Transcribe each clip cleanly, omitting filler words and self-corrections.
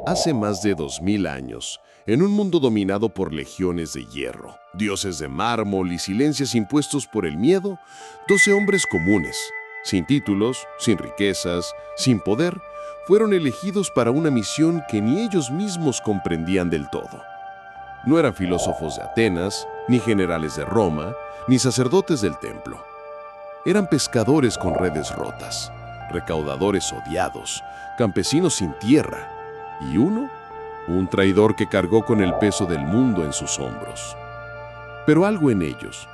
Hace más de 2000 años, en un mundo dominado por legiones de hierro, dioses de mármol y silencios impuestos por el miedo, 12 hombres comunes, sin títulos, sin riquezas, sin poder, fueron elegidos para una misión que ni ellos mismos comprendían del todo. No eran filósofos de Atenas, ni generales de Roma, ni sacerdotes del templo. Eran pescadores con redes rotas, recaudadores odiados, campesinos sin tierra, y un traidor que cargó con el peso del mundo en sus hombros. Pero algo en ellos,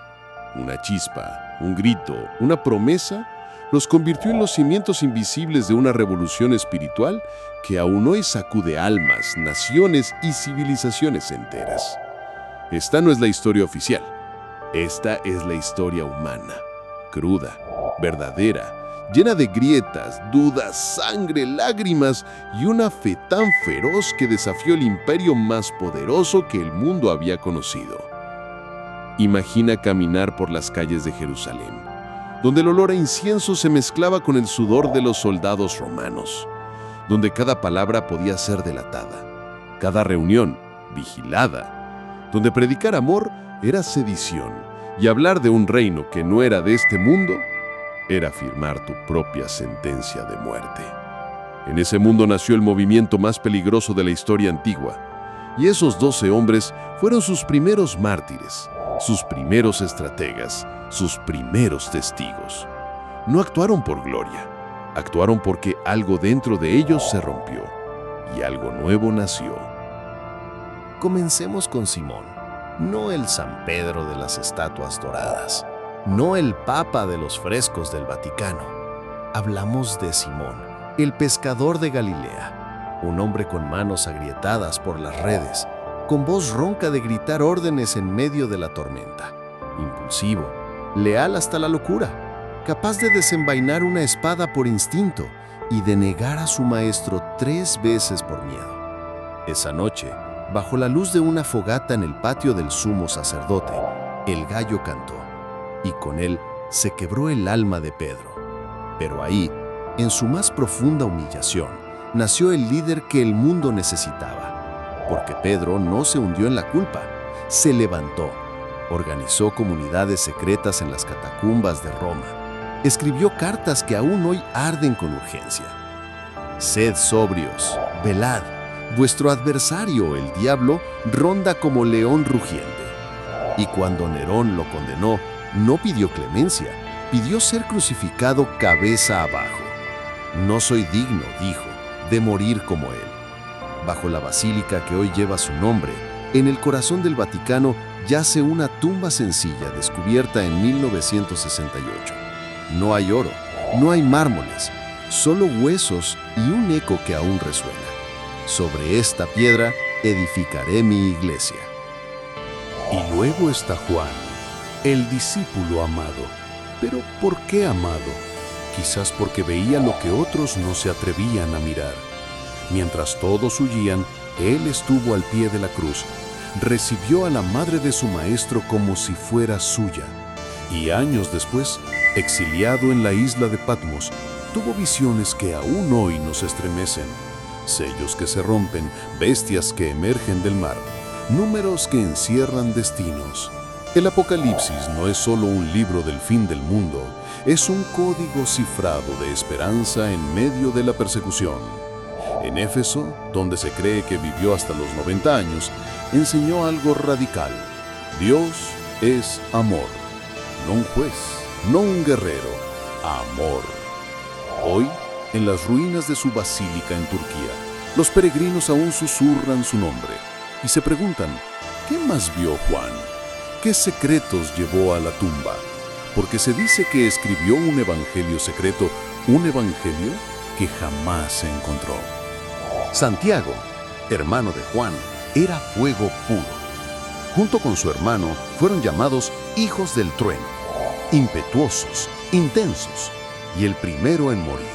una chispa, un grito, una promesa, los convirtió en los cimientos invisibles de una revolución espiritual que aún hoy sacude almas, naciones y civilizaciones enteras. Esta no es la historia oficial. Esta es la historia humana, cruda, verdadera, llena de grietas, dudas, sangre, lágrimas y una fe tan feroz que desafió el imperio más poderoso que el mundo había conocido. Imagina caminar por las calles de Jerusalén, donde el olor a incienso se mezclaba con el sudor de los soldados romanos, donde cada palabra podía ser delatada, cada reunión vigilada, donde predicar amor era sedición y hablar de un reino que no era de este mundo era firmar tu propia sentencia de muerte. En ese mundo nació el movimiento más peligroso de la historia antigua, y esos 12 hombres fueron sus primeros mártires, sus primeros estrategas, sus primeros testigos. No actuaron por gloria, actuaron porque algo dentro de ellos se rompió y algo nuevo nació. Comencemos con Simón, no el San Pedro de las estatuas doradas, no el Papa de los frescos del Vaticano. Hablamos de Simón, el pescador de Galilea, un hombre con manos agrietadas por las redes, con voz ronca de gritar órdenes en medio de la tormenta, impulsivo, leal hasta la locura, capaz de desenvainar una espada por instinto y de negar a su maestro 3 veces por miedo. Esa noche, bajo la luz de una fogata en el patio del sumo sacerdote, el gallo cantó, y con él se quebró el alma de Pedro. Pero ahí, en su más profunda humillación, nació el líder que el mundo necesitaba. Porque Pedro no se hundió en la culpa, se levantó, organizó comunidades secretas en las catacumbas de Roma, escribió cartas que aún hoy arden con urgencia. Sed sobrios, velad, vuestro adversario, el diablo, ronda como león rugiente. Y cuando Nerón lo condenó, no pidió clemencia, pidió ser crucificado cabeza abajo. No soy digno, dijo, de morir como él. Bajo la basílica que hoy lleva su nombre, en el corazón del Vaticano yace una tumba sencilla descubierta en 1968. No hay oro, no hay mármoles, solo huesos y un eco que aún resuena. Sobre esta piedra edificaré mi iglesia. Y luego está Juan, el discípulo amado. ¿Pero por qué amado? Quizás porque veía lo que otros no se atrevían a mirar. Mientras todos huían, él estuvo al pie de la cruz, recibió a la madre de su maestro como si fuera suya, y años después, exiliado en la isla de Patmos, tuvo visiones que aún hoy nos estremecen. Sellos que se rompen, bestias que emergen del mar, números que encierran destinos. El Apocalipsis no es solo un libro del fin del mundo, es un código cifrado de esperanza en medio de la persecución. En Éfeso, donde se cree que vivió hasta los 90 años, enseñó algo radical. Dios es amor, no un juez, no un guerrero, amor. Hoy, en las ruinas de su basílica en Turquía, los peregrinos aún susurran su nombre y se preguntan, ¿qué más vio Juan? ¿Qué secretos llevó a la tumba? Porque se dice que escribió un evangelio secreto, un evangelio que jamás se encontró. Santiago, hermano de Juan, era fuego puro. Junto con su hermano fueron llamados hijos del trueno, impetuosos, intensos, y el primero en morir.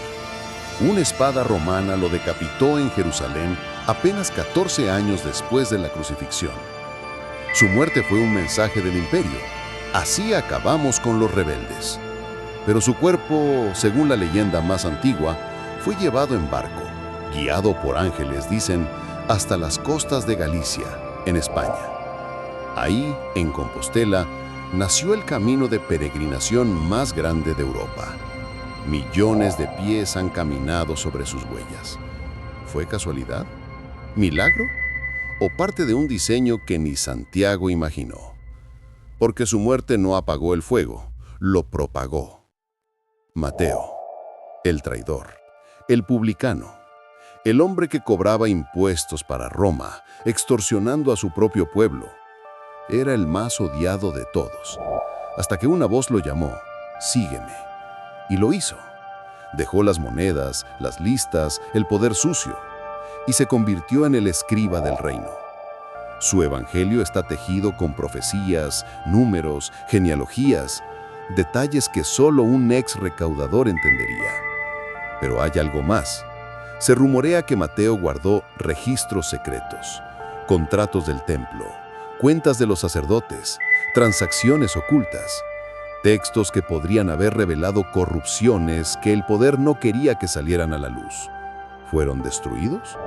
Una espada romana lo decapitó en Jerusalén apenas 14 años después de la crucifixión. Su muerte fue un mensaje del imperio. Así acabamos con los rebeldes. Pero su cuerpo, según la leyenda más antigua, fue llevado en barco, guiado por ángeles, dicen, hasta las costas de Galicia, en España. Ahí, en Compostela, nació el camino de peregrinación más grande de Europa. Millones de pies han caminado sobre sus huellas. ¿Fue casualidad? ¿Milagro? ¿O parte de un diseño que ni Santiago imaginó? Porque su muerte no apagó el fuego, lo propagó. Mateo, el traidor, el publicano, el hombre que cobraba impuestos para Roma, extorsionando a su propio pueblo, era el más odiado de todos, hasta que una voz lo llamó, «Sígueme», y lo hizo. Dejó las monedas, las listas, el poder sucio, y se convirtió en el escriba del reino. Su evangelio está tejido con profecías, números, genealogías, detalles que solo un ex recaudador entendería. Pero hay algo más. Se rumorea que Mateo guardó registros secretos, contratos del templo, cuentas de los sacerdotes, transacciones ocultas, textos que podrían haber revelado corrupciones que el poder no quería que salieran a la luz. ¿Fueron destruidos?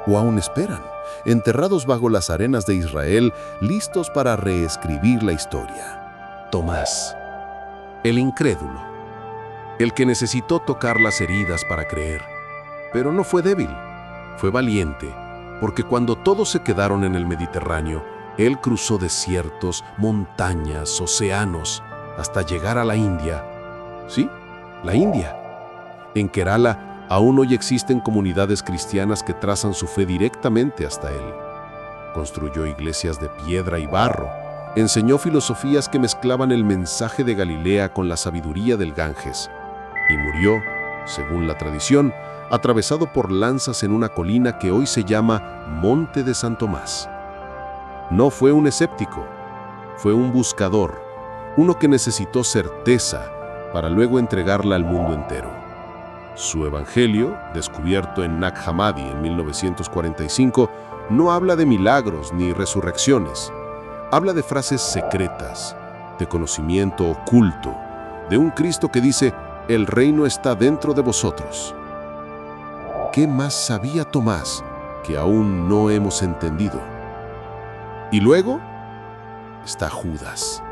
¿O aún esperan, enterrados bajo las arenas de Israel, listos para reescribir la historia? Tomás, el incrédulo, el que necesitó tocar las heridas para creer, pero no fue débil, fue valiente, porque cuando todos se quedaron en el Mediterráneo, él cruzó desiertos, montañas, océanos, hasta llegar a la India. Sí, la India. En Kerala aún hoy existen comunidades cristianas que trazan su fe directamente hasta él. Construyó iglesias de piedra y barro. Enseñó filosofías que mezclaban el mensaje de Galilea con la sabiduría del Ganges. Y murió, según la tradición, atravesado por lanzas en una colina que hoy se llama Monte de San Tomás. No fue un escéptico, fue un buscador, uno que necesitó certeza para luego entregarla al mundo entero. Su evangelio, descubierto en Nag Hammadi en 1945, no habla de milagros ni resurrecciones. Habla de frases secretas, de conocimiento oculto, de un Cristo que dice, «El reino está dentro de vosotros». ¿Qué más sabía Tomás que aún no hemos entendido? Y luego está Judas,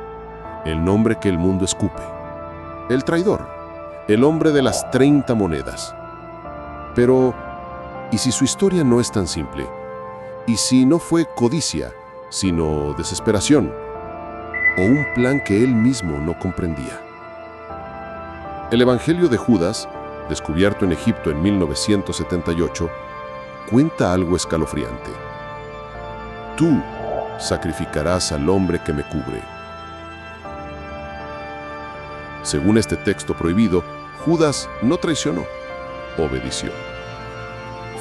el nombre que el mundo escupe, el traidor, el hombre de las 30 monedas. Pero, ¿y si su historia no es tan simple? ¿Y si no fue codicia, sino desesperación? ¿O un plan que él mismo no comprendía? El Evangelio de Judas, descubierto en Egipto en 1978, cuenta algo escalofriante. Tú sacrificarás al hombre que me cubre. Según este texto prohibido, Judas no traicionó, obedeció.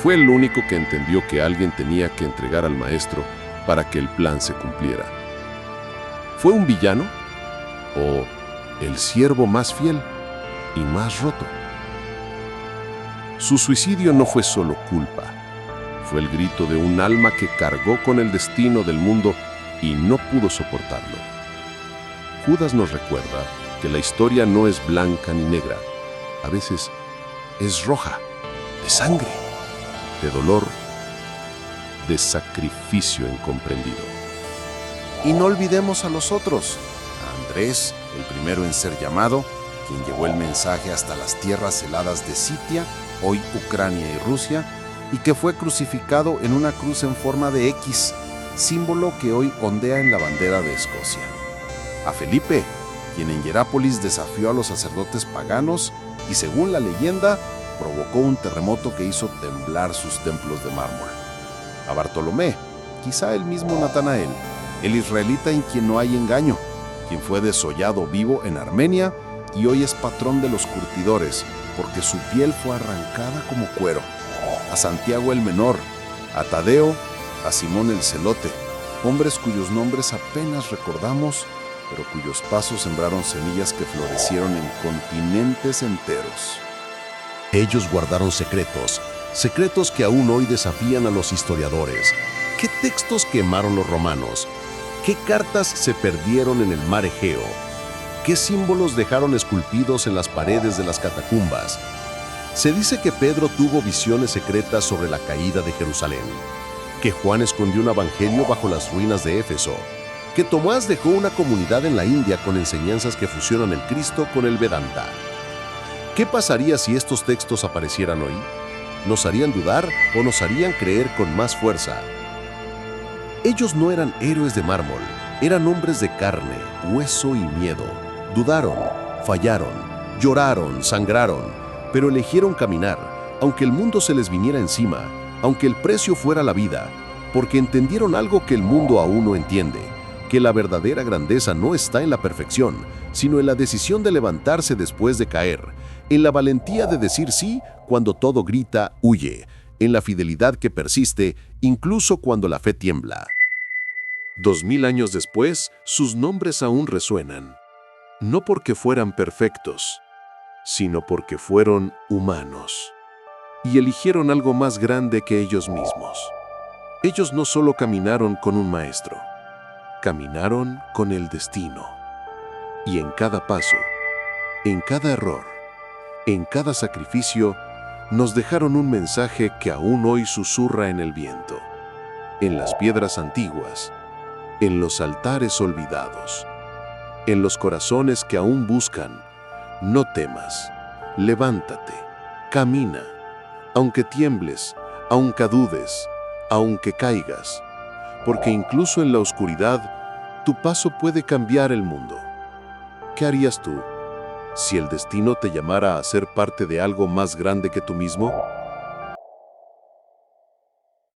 Fue el único que entendió que alguien tenía que entregar al maestro para que el plan se cumpliera. ¿Fue un villano? ¿O el siervo más fiel y más roto? Su suicidio no fue solo culpa. Fue el grito de un alma que cargó con el destino del mundo y no pudo soportarlo. Judas nos recuerda que la historia no es blanca ni negra. A veces es roja, de sangre, de dolor, de sacrificio incomprendido. Y no olvidemos a los otros. A Andrés, el primero en ser llamado, quien llevó el mensaje hasta las tierras heladas de Sitia, hoy Ucrania y Rusia, y que fue crucificado en una cruz en forma de X, símbolo que hoy ondea en la bandera de Escocia. A Felipe, quien en Hierápolis desafió a los sacerdotes paganos y, según la leyenda, provocó un terremoto que hizo temblar sus templos de mármol. A Bartolomé, quizá el mismo Natanael, el israelita en quien no hay engaño, quien fue desollado vivo en Armenia y hoy es patrón de los curtidores, porque su piel fue arrancada como cuero. A Santiago el Menor, a Tadeo, a Simón el Celote, hombres cuyos nombres apenas recordamos, pero cuyos pasos sembraron semillas que florecieron en continentes enteros. Ellos guardaron secretos, secretos que aún hoy desafían a los historiadores. ¿Qué textos quemaron los romanos? ¿Qué cartas se perdieron en el mar Egeo? ¿Qué símbolos dejaron esculpidos en las paredes de las catacumbas? Se dice que Pedro tuvo visiones secretas sobre la caída de Jerusalén, que Juan escondió un evangelio bajo las ruinas de Éfeso, que Tomás dejó una comunidad en la India con enseñanzas que fusionan el Cristo con el Vedanta. ¿Qué pasaría si estos textos aparecieran hoy? ¿Nos harían dudar o nos harían creer con más fuerza? Ellos no eran héroes de mármol, eran hombres de carne, hueso y miedo. Dudaron, fallaron, lloraron, sangraron, pero eligieron caminar, aunque el mundo se les viniera encima, aunque el precio fuera la vida, porque entendieron algo que el mundo aún no entiende, que la verdadera grandeza no está en la perfección, sino en la decisión de levantarse después de caer, en la valentía de decir sí cuando todo grita, huye, en la fidelidad que persiste incluso cuando la fe tiembla. 2000 años después, sus nombres aún resuenan, no porque fueran perfectos, sino porque fueron humanos y eligieron algo más grande que ellos mismos. Ellos no solo caminaron con un maestro, caminaron con el destino. Y en cada paso, en cada error, en cada sacrificio, nos dejaron un mensaje que aún hoy susurra en el viento, en las piedras antiguas, en los altares olvidados, en los corazones que aún buscan. No temas, levántate, camina, aunque tiembles, aunque dudes, aunque caigas, porque incluso en la oscuridad, tu paso puede cambiar el mundo. ¿Qué harías tú si el destino te llamara a ser parte de algo más grande que tú mismo?